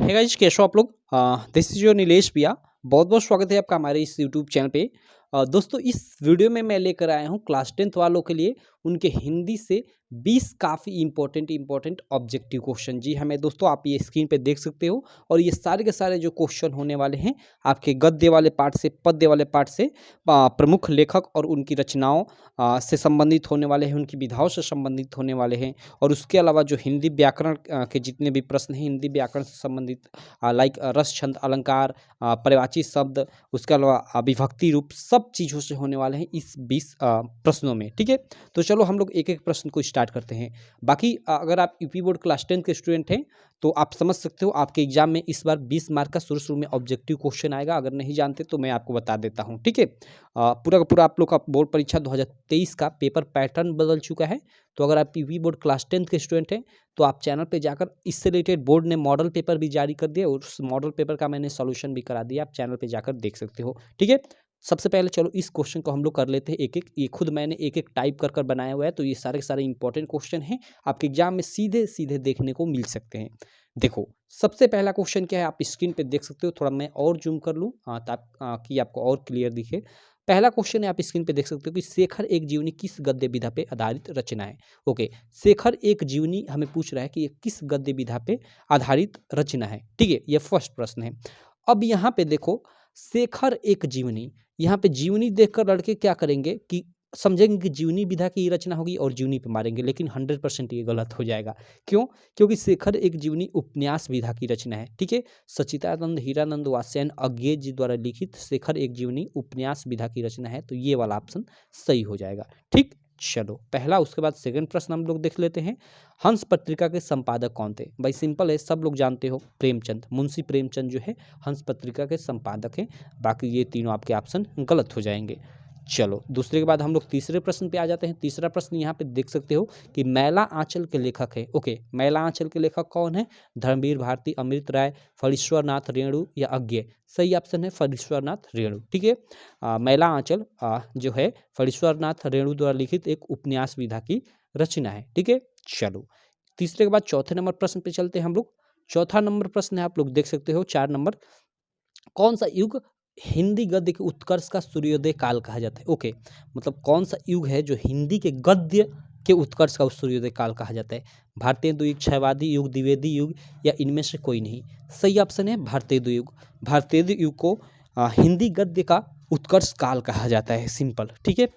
है गाइस, कैसे हो आप लोग। दिस इज योर नीलेश भैया। बहुत बहुत स्वागत है आपका हमारे इस यूट्यूब चैनल पे। दोस्तों, इस वीडियो में मैं लेकर आया हूँ क्लास 10th वालों के लिए उनके हिंदी से 20 काफ़ी इंपॉर्टेंट ऑब्जेक्टिव क्वेश्चन। जी हमें दोस्तों, आप ये स्क्रीन पे देख सकते हो। और ये सारे के सारे जो क्वेश्चन होने वाले हैं आपके गद्य वाले पार्ट से, पद्य वाले पार्ट से, प्रमुख लेखक और उनकी रचनाओं से संबंधित होने वाले हैं, उनकी विधाओं से संबंधित होने वाले हैं। और उसके अलावा जो हिंदी व्याकरण के जितने भी प्रश्न हैं हिंदी व्याकरण से संबंधित, लाइक रस, छंद, अलंकार, पर्यायवाची शब्द, उसके अलावा विभक्ति रूप, सब चीज़ों से होने वाले हैं इस 20 प्रश्नों में। ठीक है, तो चलो हम लोग एक एक प्रश्न को स्टार्ट करते हैं। बाकी अगर आप यूपी बोर्ड क्लास 10 के स्टूडेंट हैं तो आप समझ सकते हो आपके एग्जाम में इस बार 20 मार्क का शुरू शुरू में ऑब्जेक्टिव क्वेश्चन आएगा। अगर नहीं जानते तो मैं आपको बता देता हूँ। ठीक है, पूरा का पूरा आप लोग का बोर्ड परीक्षा 2023 का पेपर पैटर्न बदल चुका है। तो अगर आप यूपी बोर्ड क्लास 10 के स्टूडेंट हैं तो आप चैनल पे जाकर, इससे रिलेटेड बोर्ड ने मॉडल पेपर भी जारी कर दिया और उस मॉडल पेपर का मैंने सॉल्यूशन भी करा दिया, आप चैनल पे जाकर देख सकते हो। ठीक है, सबसे पहले चलो इस क्वेश्चन को हम लोग कर लेते हैं एक एक। ये खुद मैंने एक एक टाइप कर बनाया हुआ है, तो ये सारे के सारे इंपॉर्टेंट क्वेश्चन हैं, आपके एग्जाम में सीधे सीधे देखने को मिल सकते हैं। देखो, सबसे पहला क्वेश्चन क्या है, आप स्क्रीन पे देख सकते हो। थोड़ा मैं और जूम कर लूँ ताकि आपको और क्लियर दिखे। पहला क्वेश्चन है, आप स्क्रीन पे देख सकते हो कि शेखर एक जीवनी किस गद्य विधा पे आधारित रचना है। ओके, शेखर एक जीवनी हमें पूछ रहा है कि ये किस गद्य विधा पे आधारित रचना है। ठीक है, ये फर्स्ट प्रश्न है। अब यहाँ पे देखो, शेखर एक जीवनी, यहाँ पे जीवनी देखकर लड़के क्या करेंगे कि समझेंगे कि जीवनी विधा की रचना होगी और जीवनी पे मारेंगे, लेकिन 100% ये गलत हो जाएगा। क्यों? क्योंकि शेखर एक जीवनी उपन्यास विधा की रचना है। ठीक है, सच्चिदानंद हीरानंद वात्स्यायन अज्ञे जी द्वारा लिखित शेखर एक जीवनी उपन्यास विधा की रचना है, तो ये वाला ऑप्शन सही हो जाएगा। ठीक, चलो पहला। उसके बाद सेकंड प्रश्न हम लोग देख लेते हैं। हंस पत्रिका के संपादक कौन थे? भाई सिंपल है, सब लोग जानते हो, प्रेमचंद, मुंशी प्रेमचंद जो है हंस पत्रिका के संपादक हैं। बाकी ये तीनों आपके ऑप्शन गलत हो जाएंगे। चलो दूसरे के बाद हम लोग तीसरे प्रश्न पे आ जाते हैं। तीसरा प्रश्न यहाँ पे देख सकते हो कि मैला आंचल के लेखक है। ओके, मैला आंचल के लेखक कौन है? धर्मवीर भारती, अमृत राय, फणीश्वर नाथ रेणु या अज्ञे? सही ऑप्शन है फणीश्वर नाथ रेणु। ठीक है, मैला आंचल जो है फणीश्वर नाथ रेणु द्वारा लिखित एक उपन्यास विधा की रचना है। ठीक है, चलो तीसरे के बाद चौथे नंबर प्रश्न पे चलते हैं हम लोग। चौथा नंबर प्रश्न है, आप लोग देख सकते हो 4 नंबर। कौन सा युग हिंदी गद्य के उत्कर्ष का सूर्योदय काल कहा जाता है? ओके, मतलब कौन सा युग है जो हिंदी के गद्य के उत्कर्ष का सूर्योदय काल कहा जाता है? भारतीय द्वयुग, क्षयवादी युग, द्विवेदी युग या इनमें से कोई नहीं? सही ऑप्शन है भारतीय द्वयुग। भारतीय युग को हिंदी गद्य का उत्कर्ष काल कहा जाता है, सिंपल। ठीक है,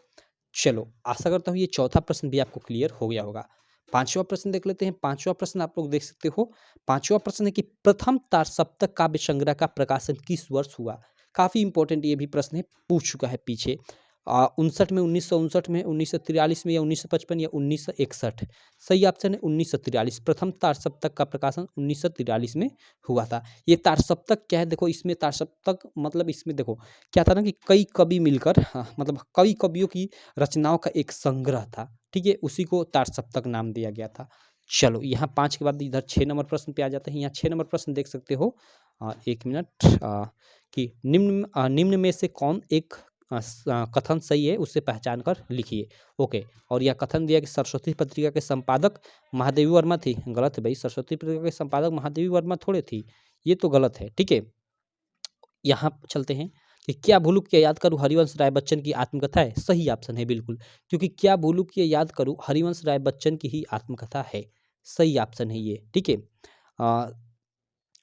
चलो आशा करता हूँ ये चौथा प्रश्न भी आपको क्लियर हो गया होगा। पांचवा प्रश्न देख लेते हैं। पांचवा प्रश्न आप लोग देख सकते हो। पांचवा प्रश्न है कि प्रथम तार सप्तक काव्य संग्रह का प्रकाशन किस वर्ष हुआ? काफी इंपॉर्टेंट ये भी प्रश्न है, पूछ चुका है पीछे। 59 में, 1959 में, 1943 में या 1955 या 1961? सही ऑप्शन है 1943। प्रथम तार सप्तक का प्रकाशन 1943 में हुआ था। ये तार सप्तक क्या है? देखो इसमें तार सप्तक मतलब इसमें देखो क्या था ना कि कई कवि मिलकर, मतलब कई कवियों की रचनाओं का एक संग्रह था। ठीक है, उसी को तार सप्तक नाम दिया गया था। चलो यहाँ 5 के बाद इधर 6 नंबर प्रश्न पे आ जाते हैं। यहाँ 6 नंबर प्रश्न देख सकते हो। 1 मिनट, कि निम्न में से कौन एक कथन सही है उसे पहचान कर लिखिए। ओके, और यह कथन दिया कि सरस्वती पत्रिका के संपादक महादेवी वर्मा थी। गलत है भाई, सरस्वती पत्रिका के संपादक महादेवी वर्मा थोड़े थी, ये तो गलत है। ठीक है, यहाँ चलते हैं कि क्या भूलू क्या याद करूँ हरिवंश राय बच्चन की आत्मकथा है? सही ऑप्शन है बिल्कुल, क्योंकि क्या भूलू क्या याद करूँ हरिवंश राय बच्चन की ही आत्मकथा है। सही ऑप्शन है ये। ठीक है,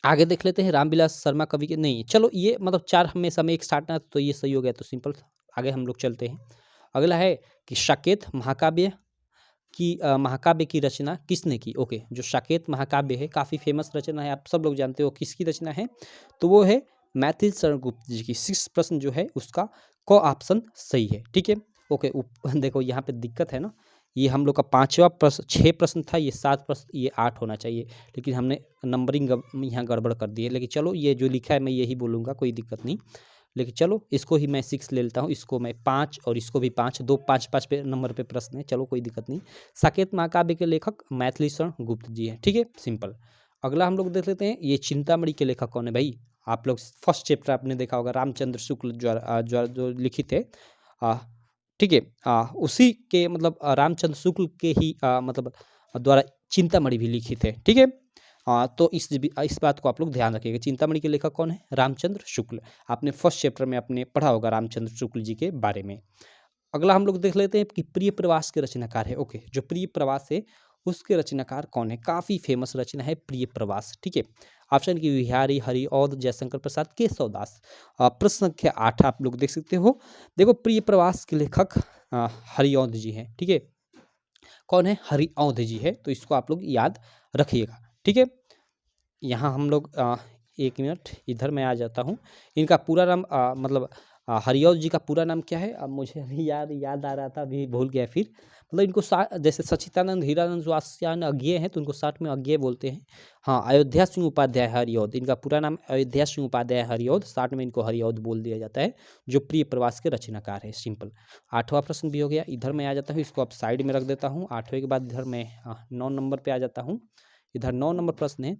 आगे देख लेते हैं। रामविलास शर्मा कवि के नहीं, चलो ये मतलब 4 हमेशा में एक साथ ना, तो ये सही हो गया, तो सिंपल। आगे हम लोग चलते हैं। अगला है कि साकेत महाकाव्य महाकाव्य की रचना किसने की? ओके, जो साकेत महाकाव्य है काफ़ी फेमस रचना है, आप सब लोग जानते हो किसकी रचना है, तो वो है मैथिल शरण गुप्त जी की। 6 प्रश्न जो है उसका क ऑप्शन सही है। ठीक है, ओके। देखो यहाँ पे दिक्कत है ना, ये हम लोग का 5वां प्रश्न 6 प्रश्न था, ये 7 प्रश्न, ये 8 होना चाहिए, लेकिन हमने नंबरिंग यहाँ गड़बड़ कर दी है। लेकिन चलो ये जो लिखा है मैं यही बोलूँगा, कोई दिक्कत नहीं। लेकिन चलो इसको ही मैं 6 ले लेता हूँ, इसको मैं 5 और इसको भी 5, 2 5 पे नंबर पे प्रश्न है, चलो कोई दिक्कत नहीं। साकेत महाकाव्य के लेखक मैथिली शरण गुप्त जी हैं। ठीक है, सिंपल। अगला हम लोग देख लेते हैं, ये चिंतामणि के लेखक कौन है भाई? आप लोग फर्स्ट चैप्टर आपने देखा होगा, रामचंद्र शुक्ल जो लिखित है। ठीक है, उसी के मतलब रामचंद्र शुक्ल के ही मतलब द्वारा चिंतामणि भी लिखित है। ठीक है, तो इस बात को आप लोग ध्यान रखिएगा। चिंतामणि के लेखक कौन है? रामचंद्र शुक्ल। आपने फर्स्ट चैप्टर में आपने पढ़ा होगा रामचंद्र शुक्ल जी के बारे में। अगला हम लोग देख लेते हैं कि प्रिय प्रवास के रचनाकार है। ओके, जो प्रिय प्रवास है उसके रचनाकार कौन है? काफी फेमस रचना है प्रिय प्रवास। ठीक है, ऑप्शन की बिहारी हरिऔध जयशंकर प्रसाद केशव दास। प्रश्न संख्या 8 आप लोग देख सकते हो। देखो, प्रिय प्रवास के लेखक हरिऔध जी हैं। ठीक है, कौन है? हरिऔध जी है। तो इसको आप लोग याद रखिएगा। ठीक है, यहाँ हम लोग एक मिनट इधर मैं आ जाता हूँ। इनका पूरा नाम मतलब हरिऔध जी का पूरा नाम क्या है? अब मुझे अभी याद आ रहा था, अभी भूल गया फिर। मतलब इनको जैसे सच्चिदानंद हीरानंद स्वास्यान अज्ञेय हैं तो उनको 60 में अज्ञेय बोलते हैं। हाँ, अयोध्या सिंह उपाध्याय हरिऔध, इनका पूरा नाम अयोध्या सिंह उपाध्याय हरिऔध, 60 में इनको हरिऔध बोल दिया जाता है, जो प्रिय प्रवास के रचनाकार है। सिंपल। 8वां प्रश्न भी हो गया। इधर मैं आ जाता हूँ, इसको आप साइड में रख देता हूँ। 8वें के बाद इधर मैं 9 नंबर पे आ जाता हूँ। इधर 9 नंबर प्रश्न है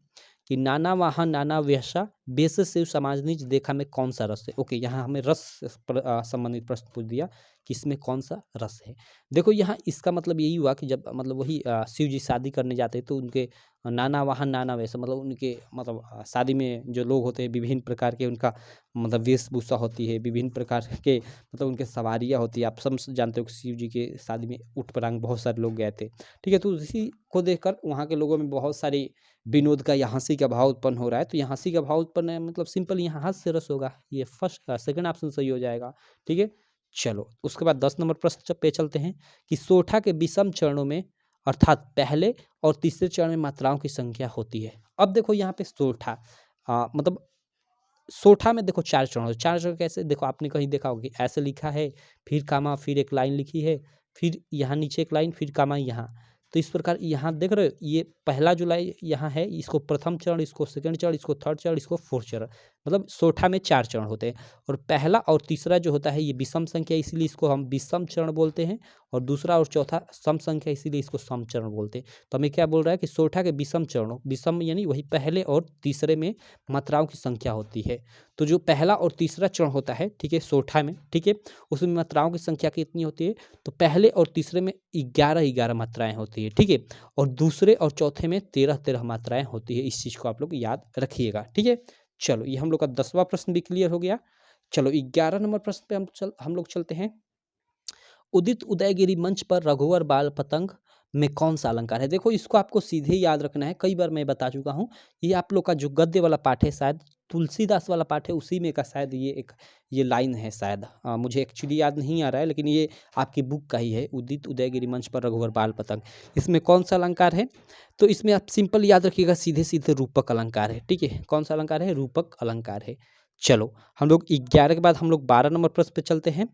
कि नाना वाहन नाना व्यसा बेस शिव समाज निज देखा में कौन सा रस है? ओके, यहाँ हमें रस संबंधित प्रश्न पूछ दिया कि इसमें कौन सा रस है। देखो, यहाँ इसका मतलब यही हुआ कि जब मतलब वही शिव जी शादी करने जाते हैं तो उनके नाना वाहन नाना वेश, मतलब उनके मतलब शादी में जो लोग होते हैं विभिन्न प्रकार के उनका मतलब वेशभूषा होती है, विभिन्न प्रकार के मतलब उनके सवारियाँ होती है। आप सब जानते हो कि शिव जी के शादी में ऊँट परांग बहुत सारे लोग गए थे। ठीक है, तो उसी को देखकर वहाँ के लोगों में बहुत सारी विनोद का या हंसी का भाव उत्पन्न हो रहा है। तो यहाँ हंसी का भाव उत्पन्न है मतलब सिंपल यहाँ हास्य रस होगा। ये सेकंड ऑप्शन सही हो जाएगा। ठीक है, चलो उसके बाद 10 नंबर प्रश्न पे चलते हैं कि सोठा के विषम चरणों में अर्थात पहले और तीसरे चरण में मात्राओं की संख्या होती है। अब देखो यहाँ पे सोठा मतलब सोठा में देखो 4 चरण होते हैं। 4 चरण कैसे? देखो, आपने कहीं देखा होगा कि ऐसे लिखा है, फिर कामा, फिर एक लाइन लिखी है, फिर यहाँ नीचे एक लाइन, फिर कामा यहाँ। तो इस प्रकार यहाँ देख रहे हो, ये पहला जो लाइन यहाँ है इसको प्रथम चरण, इसको सेकंड चरण, इसको थर्ड चरण, इसको फोर्थ चरण। मतलब सोठा में 4 चरण होते हैं और पहला और तीसरा जो होता है ये विषम संख्या, इसीलिए इसको हम विषम चरण बोलते हैं, और दूसरा और चौथा सम संख्या, इसीलिए इसको सम चरण बोलते हैं। तो हमें क्या बोल रहा है कि सोठा के विषम चरणों, विषम यानी वही पहले और तीसरे में मात्राओं की संख्या होती है। तो जो पहला और तीसरा चरण होता है, ठीक है, सोठा में, ठीक है, उसमें मात्राओं की संख्या कितनी होती है? तो पहले और तीसरे में 11 मात्राएं होती है। ठीक है, और दूसरे और चौथे में 13 मात्राएं होती है। इस चीज को आप लोग याद रखिएगा। ठीक है, चलो ये हम लोग का 10वां प्रश्न भी क्लियर हो गया। चलो 11 नंबर प्रश्न पे हम लोग चलते हैं। उदित उदयगिरी मंच पर रघुवर बाल पतंग में कौन सा अलंकार है? देखो, इसको आपको सीधे याद रखना है, कई बार मैं बता चुका हूँ। ये आप लोग का जो गद्य वाला पाठ है, शायद तुलसीदास वाला पाठ है, उसी में का शायद ये लाइन है शायद। मुझे एक्चुअली याद नहीं आ रहा है, लेकिन ये आपकी बुक का ही है, उदित उदयगिरी मंच पर रघुवर बाल पतंग। इसमें कौन सा अलंकार है? तो इसमें आप सिंपल याद रखिएगा, सीधे सीधे रूपक अलंकार है। ठीक है, कौन सा अलंकार है? रूपक अलंकार है। चलो हम लोग 11 के बाद हम लोग 12 नंबर प्रश्न पे चलते हैं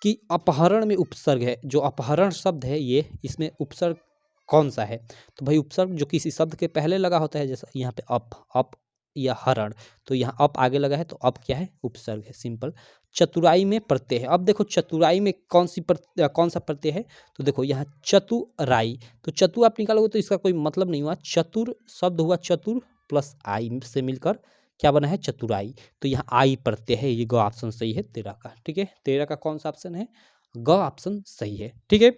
कि अपहरण में उपसर्ग है। जो अपहरण शब्द है ये, इसमें उपसर्ग कौन सा है? तो भाई उपसर्ग जो किसी शब्द के पहले लगा होता है, जैसे यहाँ पे अप या हरण, तो यहाँ अप आगे लगा है तो अप क्या है? उपसर्ग है। सिंपल। चतुराई में प्रत्यय है। अब देखो चतुराई में कौन सा प्रत्यय है? तो देखो यहाँ चतुराई, तो चतु आप निकालोगे तो इसका कोई मतलब नहीं हुआ। चतुर शब्द हुआ चतुर प्लस आई से मिलकर क्या बना है? चतुराई। तो यहाँ आई प्रत्यय है, ये ग ऑप्शन सही है 13 का। ठीक है, 13 का कौन सा ऑप्शन है? ग ऑप्शन सही है। ठीक है,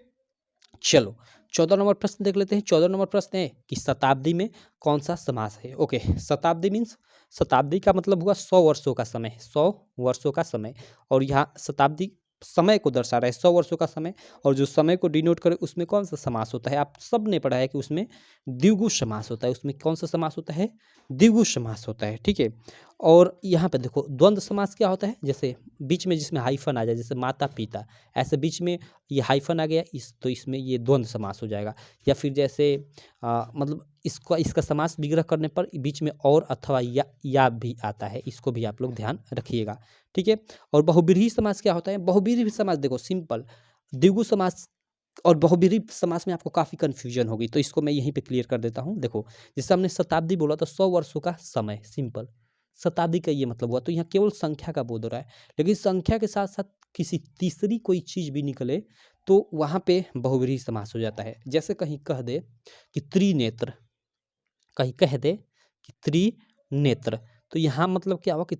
चलो 14 नंबर प्रश्न देख लेते हैं। 14 नंबर प्रश्न है कि शताब्दी में कौन सा समास है? ओके, शताब्दी मीन्स, शताब्दी का मतलब हुआ 100 वर्षों का समय, 100 वर्षों का समय, और यहाँ शताब्दी समय को दर्शा रहा है, 100 वर्षों का समय, और जो समय को डिनोट करे उसमें कौन सा समास होता है? आप सब ने पढ़ा है कि उसमें द्विगु समास होता है। उसमें कौन सा समास होता है? द्विगु समास होता है। ठीक है, और यहाँ पे देखो द्वंद्व समास क्या होता है? जैसे बीच में जिसमें हाइफन आ जाए, जैसे माता पिता, ऐसे बीच में ये हाइफन आ गया तो इसमें ये द्वंद्व समास हो जाएगा। या फिर जैसे मतलब इसका समास विग्रह करने पर बीच में और अथवा या भी आता है, इसको भी आप लोग ध्यान रखिएगा। ठीक है, और बहुब्रीहि समास क्या होता है? बहुब्रीहि समास देखो सिंपल, द्विगु समास और बहुब्रीहि समास में आपको काफ़ी कन्फ्यूजन होगी, तो इसको मैं यहीं पे क्लियर कर देता हूँ। देखो, जैसे हमने शताब्दी बोला तो 100 वर्षों का समय, सिंपल, शताब्दी का ये मतलब हुआ। तो यहाँ केवल संख्या का बोध हो रहा है, लेकिन संख्या के साथ साथ किसी तीसरी कोई चीज भी निकले तो वहां पे बहुव्रीहि समास हो जाता है। जैसे कहीं कह दे कि त्रिनेत्र, कहीं कह दे कि त्रिनेत्र, तो यहाँ मतलब क्या हुआ कि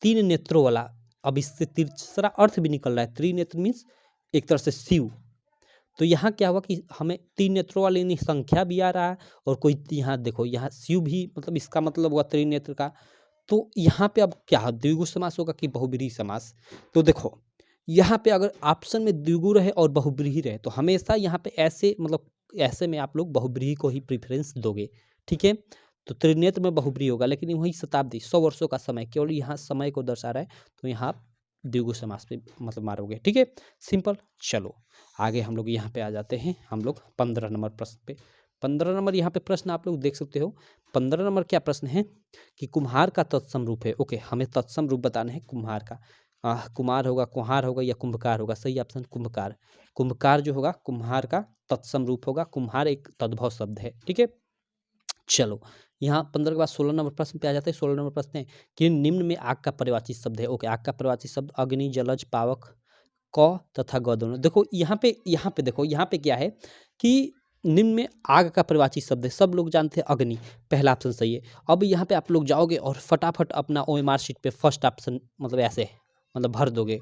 3 नेत्रों वाला। अब इससे तीसरा अर्थ भी निकल रहा है, त्रिनेत्र मीन्स एक तरह से शिव, तो यहाँ क्या हुआ कि हमें 3 नेत्रों वाली निसंख्या भी आ रहा है और कोई यहाँ देखो यहाँ शिव भी मतलब इसका मतलब हुआ त्रिनेत्र का। तो यहाँ पे अब क्या द्विगु समास होगा कि बहुब्रीहि समास? तो देखो यहाँ पे अगर ऑप्शन में द्विगु रहे और बहुब्रीहि रहे तो हमेशा यहाँ पे ऐसे मतलब ऐसे में आप लोग बहुब्रीहि को ही प्रेफरेंस दोगे, ठीक है। तो त्रिनेत्र में बहुब्रीहि होगा, लेकिन वही शताब्दी 100 वर्षों का समय केवल यहाँ समय को दर्शा रहा है, तो यहाँ आप द्विगु समास पे मतलब मारोगे, ठीक है, सिंपल। चलो आगे हम लोग यहाँ पे आ जाते हैं, हम लोग 15 नंबर प्रश्न पे। 15 नंबर यहाँ पे प्रश्न आप लोग देख सकते हो। 15 नंबर क्या प्रश्न है कि कुम्हार का तत्सम रूप है। ओके, हमें तत्सम रूप बताना है कुम्हार का। कुमार होगा, कुम्हार होगा या कुंभकार होगा? सही ऑप्शन कुंभकार। कुंभकार जो होगा कुम्हार का तत्सम रूप होगा। कुम्हार एक तद्भव शब्द है, ठीक है। चलो यहाँ 15 के बाद 16 नंबर प्रश्न पे आ जाते हैं। 16 नंबर प्रश्न है कि निम्न में आग का पर्यायवाची शब्द है। ओके, आग का पर्यायवाची शब्द अग्नि, जलज, पावक, क तथा ग दोनों। देखो यहाँ पे देखो यहाँ पे क्या है कि निम्न में आग का पर्यायवाची शब्द है। सब लोग जानते हैं अग्नि, पहला ऑप्शन सही है। अब यहाँ पे आप लोग जाओगे और फटाफट अपना ओएमआर शीट पे फर्स्ट ऑप्शन मतलब ऐसे मतलब भर दोगे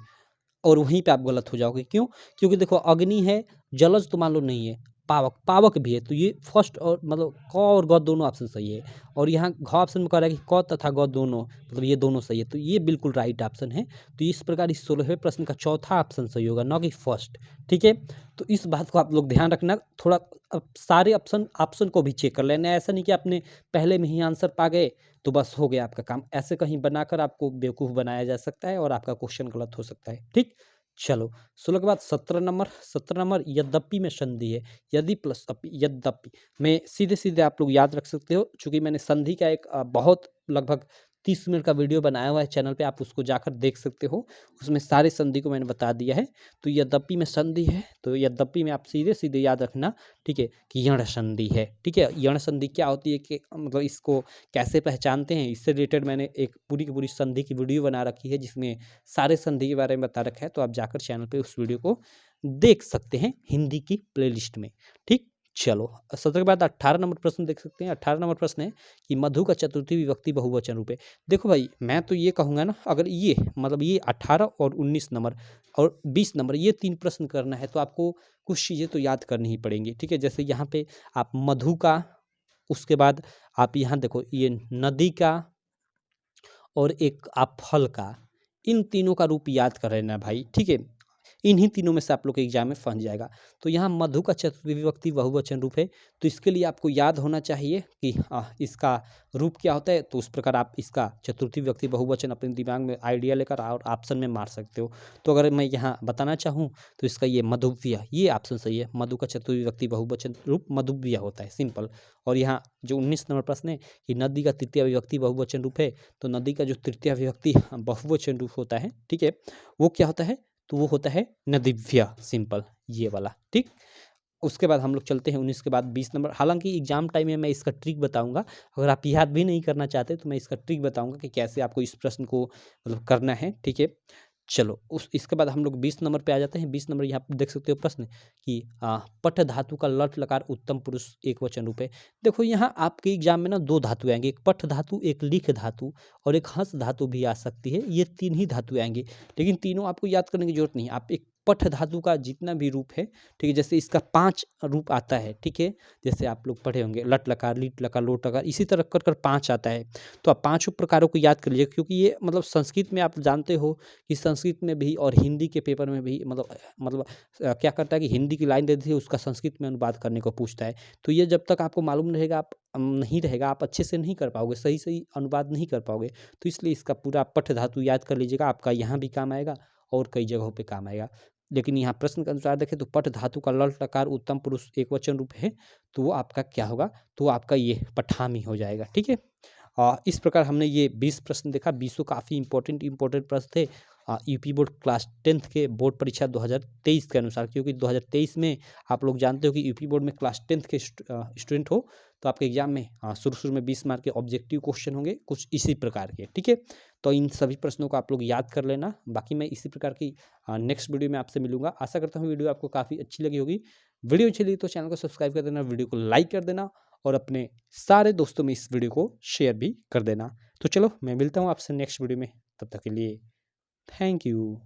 और वहीं पे आप गलत हो जाओगे। क्यों? क्योंकि देखो अग्नि है, जलज तो मान लो नहीं है, पावक पावक भी है, तो ये फर्स्ट और मतलब क और ग दोनों ऑप्शन सही है। और यहाँ घ ऑप्शन में कह रहा है कि क तथा ग दोनों मतलब ये दोनों सही है, तो ये बिल्कुल राइट ऑप्शन है। तो इस प्रकार इस 16वें प्रश्न का चौथा ऑप्शन सही होगा, ना कि फर्स्ट, ठीक है। तो इस बात को आप लोग ध्यान रखना थोड़ा। अब सारे ऑप्शन ऑप्शन को भी चेक कर लेना, ऐसा नहीं कि आपने पहले में ही आंसर पा गए तो बस हो गया आपका काम। ऐसे कहीं बनाकर आपको बेवकूफ़ बनाया जा सकता है और आपका क्वेश्चन गलत हो सकता है, ठीक। चलो 16 के बाद 17 नंबर। 17 नंबर यद्यपि में संधि है। यदि प्लस अपि, यद्यपि में सीधे सीधे आप लोग याद रख सकते हो, चूंकि मैंने संधि का एक बहुत लगभग 30 मिनट का वीडियो बनाया हुआ है चैनल पे, आप उसको जाकर देख सकते हो। उसमें सारे संधि को मैंने बता दिया है। तो यद्यपि में संधि है, तो यद्यपि में आप सीधे सीधे याद रखना, ठीक है, कि यण संधि है, ठीक है। यण संधि क्या होती है कि मतलब इसको कैसे पहचानते हैं, इससे रिलेटेड मैंने एक पूरी की पूरी संधि की वीडियो बना रखी है जिसमें सारे संधि के बारे में बता रखा है। तो आप जाकर चैनल पे उस वीडियो को देख सकते हैं हिंदी की प्लेलिस्ट में, ठीक। चलो 17 के बाद 18 नंबर प्रश्न देख सकते हैं। 18 नंबर प्रश्न है कि मधु का चतुर्थी विभक्ति बहुवचन रूप है। देखो भाई मैं तो ये कहूँगा ना, अगर ये मतलब ये 18 और 19 नंबर और 20 नंबर ये 3 प्रश्न करना है तो आपको कुछ चीज़ें तो याद करनी ही पड़ेंगी, ठीक है। जैसे यहाँ पे आप मधु का, उसके बाद आप यहाँ देखो ये नदी का और एक आप फल का, इन तीनों का रूप याद कर लेना भाई, ठीक है। इन्हीं तीनों में से आप लोग के एग्जाम में फंस जाएगा। तो यहाँ मधु का चतुर्थी विभक्ति बहुवचन रूप है, तो इसके लिए आपको याद होना चाहिए कि इसका रूप क्या होता है। तो उस प्रकार आप इसका चतुर्थी विभक्ति बहुवचन अपने दिमाग में आइडिया लेकर और ऑप्शन में मार सकते हो। तो अगर मैं यहाँ बताना चाहूँ तो इसका ये मधुव्य, ये ऑप्शन सही है। मधु का चतुर्थी विभक्ति बहुवचन रूप मधुव्य होता है, सिंपल। और यहाँ जो 19 नंबर प्रश्न है कि नदी का तृतीय विभक्ति बहुवचन रूप है, तो नदी का जो तृतीय विभक्ति बहुवचन रूप होता है, ठीक है, वो क्या होता है, तो वो होता है नदिव्य, सिंपल ये वाला, ठीक। उसके बाद हम लोग चलते हैं 19 के बाद 20 नंबर। हालांकि एग्जाम टाइम में मैं इसका ट्रिक बताऊंगा, अगर आप याद भी नहीं करना चाहते तो मैं इसका ट्रिक बताऊंगा कि कैसे आपको इस प्रश्न को मतलब करना है, ठीक है। चलो इसके बाद हम लोग 20 नंबर पे आ जाते हैं। 20 नंबर यहाँ पे देख सकते हो प्रश्न कि पठ धातु का लट लकार उत्तम पुरुष एक वचन रूप है। देखो यहाँ आपके एग्जाम में ना 2 धातु आएंगे, एक पठ धातु, एक लिख धातु और एक हंस धातु भी आ सकती है। ये 3 ही धातु आएंगे, लेकिन तीनों आपको याद करने की जरूरत नहीं है। आप एक पठ धातु का जितना भी रूप है, ठीक है, जैसे इसका 5 रूप आता है, ठीक है, जैसे आप लोग पढ़े होंगे लट लकार, लीट लकार, लोट लकार, इसी तरह कर 5 आता है। तो आप 5 प्रकारों को याद कर लीजिए, क्योंकि ये मतलब संस्कृत में आप जानते हो कि संस्कृत में भी और हिंदी के पेपर में भी मतलब क्या करता है कि हिंदी की लाइन दे दी है उसका संस्कृत में अनुवाद करने को पूछता है। तो ये जब तक आपको मालूम रहेगा आप नहीं रहेगा, आप अच्छे से नहीं कर पाओगे, सही सही अनुवाद नहीं कर पाओगे। तो इसलिए इसका पूरा पठ धातु याद कर लीजिएगा, आपका यहाँ भी काम आएगा और कई जगहों पे काम आएगा। लेकिन यहाँ प्रश्न के अनुसार देखें तो पठ धातु का लट लकार उत्तम पुरुष एक वचन रूप है, तो वो आपका क्या होगा, तो आपका ये पठामी हो जाएगा, ठीक है। इस प्रकार हमने ये 20 प्रश्न देखा। 20 काफ़ी इंपॉर्टेंट प्रश्न थे यूपी बोर्ड क्लास 10th के बोर्ड परीक्षा 2023 के अनुसार, क्योंकि 2023 में आप लोग जानते हो कि यूपी बोर्ड में क्लास 10th के स्टूडेंट हो तो आपके एग्जाम में शुरू में 20 मार्क के ऑब्जेक्टिव क्वेश्चन होंगे कुछ इसी प्रकार के, ठीक है। तो इन सभी प्रश्नों को आप लोग याद कर लेना। बाकी मैं इसी प्रकार की नेक्स्ट वीडियो में आपसे मिलूंगा। आशा करता हूँ वीडियो आपको काफ़ी अच्छी लगी होगी। वीडियो अच्छी लगी तो चैनल को सब्सक्राइब कर देना, वीडियो को लाइक कर देना और अपने सारे दोस्तों में इस वीडियो को शेयर भी कर देना। तो चलो मैं मिलता हूँ आपसे नेक्स्ट वीडियो में, तब तक के लिए थैंक यू।